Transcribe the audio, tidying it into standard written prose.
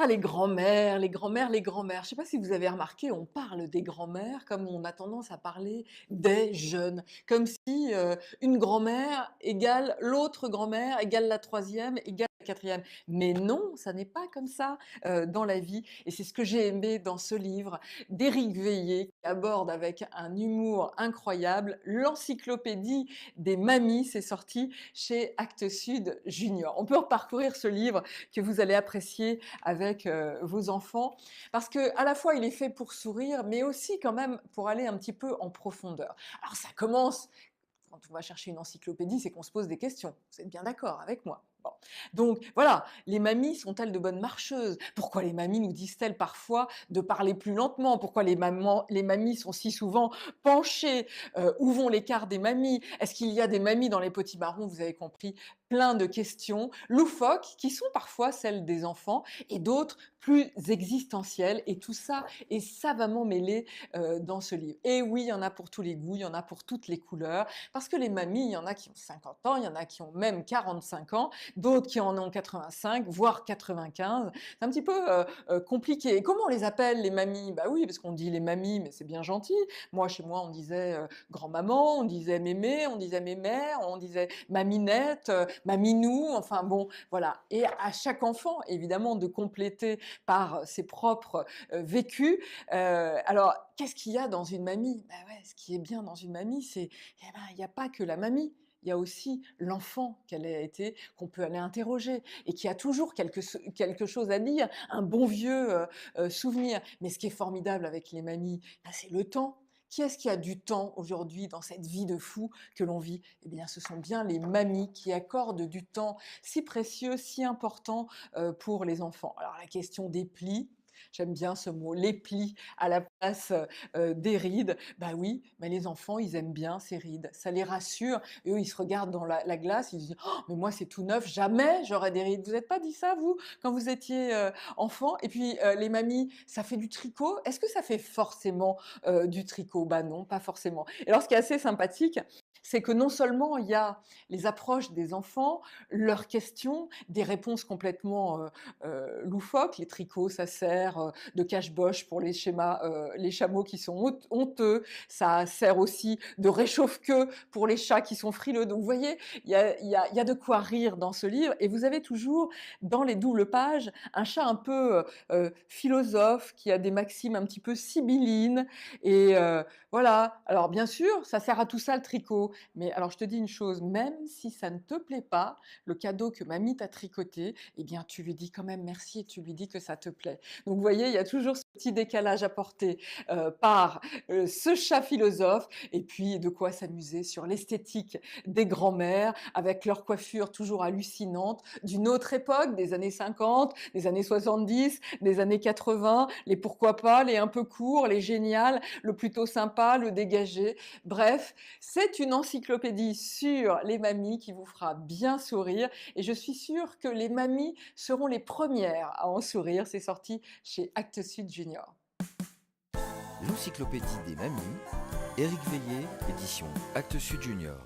Ah, les grands-mères, les grands-mères, les grands-mères. Je ne sais pas si vous avez remarqué, on parle des grands-mères comme on a tendance à parler des jeunes. Comme si une grand-mère égale l'autre grand-mère, égale la troisième, égale la quatrième. Mais non, ça n'est pas comme ça dans la vie. Et c'est ce que j'ai aimé dans ce livre d'Éric Veillé, qui aborde avec un humour incroyable l'encyclopédie des mamies. C'est sorti chez Actes Sud Junior. On peut reparcourir ce livre que vous allez apprécier avec vos enfants, parce que à la fois il est fait pour sourire, mais aussi quand même pour aller un petit peu en profondeur. Alors ça commence, quand on va chercher une encyclopédie, c'est qu'on se pose des questions. Vous êtes bien d'accord avec moi? Bon. Donc voilà, les mamies sont-elles de bonnes marcheuses? Pourquoi les mamies nous disent-elles parfois de parler plus lentement? Pourquoi les mamies sont si souvent penchées? Où vont les quarts des mamies? Est-ce qu'il y a des mamies dans les potimarrons? Vous avez compris, plein de questions loufoques qui sont parfois celles des enfants et d'autres plus existentielles. Et tout ça est savamment mêlé dans ce livre. Et oui, il y en a pour tous les goûts, il y en a pour toutes les couleurs, parce que les mamies, il y en a qui ont 50 ans, il y en a qui ont même 45 ans, d'autres qui en ont 85, voire 95. C'est un petit peu compliqué. Et comment on les appelle, les mamies? Bah oui, parce qu'on dit les mamies, mais c'est bien gentil. Moi, chez moi, on disait grand-maman, on disait mémé, on disait mémère, on disait maminette, maminou, enfin bon, voilà. Et à chaque enfant, évidemment, de compléter par ses propres vécus. Alors, qu'est-ce qu'il y a dans une mamie? Ben ouais, ce qui est bien dans une mamie, c'est il n'y a pas que la mamie. Il y a aussi l'enfant qu'elle a été, qu'on peut aller interroger et qui a toujours quelque chose à dire, un bon vieux souvenir. Mais ce qui est formidable avec les mamies, ben c'est le temps. Qui est-ce qui a du temps aujourd'hui dans cette vie de fou que l'on vit? Eh bien, ce sont bien les mamies qui accordent du temps si précieux, si important pour les enfants. Alors, la question des plis, j'aime bien ce mot, les plis à la place des rides. Bah oui, mais les enfants, ils aiment bien ces rides. Ça les rassure. Et eux, ils se regardent dans la glace, ils se disent oh, mais moi, c'est tout neuf, jamais j'aurais des rides. Vous n'êtes pas dit ça, vous, quand vous étiez enfant? Et puis, les mamies, ça fait du tricot. Est-ce que ça fait forcément du tricot? Bah non, pas forcément. Et alors, ce qui est assez sympathique, c'est que non seulement il y a les approches des enfants, leurs questions, des réponses complètement loufoques. Les tricots, ça sert de cache-boche pour les schémas, les chameaux qui sont honteux. Ça sert aussi de réchauffe-queue pour les chats qui sont frileux. Donc vous voyez, il y a de quoi rire dans ce livre. Et vous avez toujours, dans les doubles pages, un chat un peu philosophe qui a des maximes un petit peu sibyllines. Et voilà. Alors bien sûr, ça sert à tout ça le tricot. Mais alors je te dis une chose, même si ça ne te plaît pas, le cadeau que mamie t'a tricoté, eh bien tu lui dis quand même merci et tu lui dis que ça te plaît. Donc vous voyez, il y a toujours ce petit décalage apporté par ce chat philosophe et puis de quoi s'amuser sur l'esthétique des grands-mères avec leur coiffure toujours hallucinante d'une autre époque, des années 50, des années 70, des années 80, les pourquoi pas, les un peu courts, les géniales, le plutôt sympa, le dégagé. Bref, c'est une encyclopédie sur les mamies qui vous fera bien sourire et je suis sûre que les mamies seront les premières à en sourire. C'est sorti chez Actes Sud Junior. L'encyclopédie des mamies, Éric Veillé, édition Actes Sud Junior.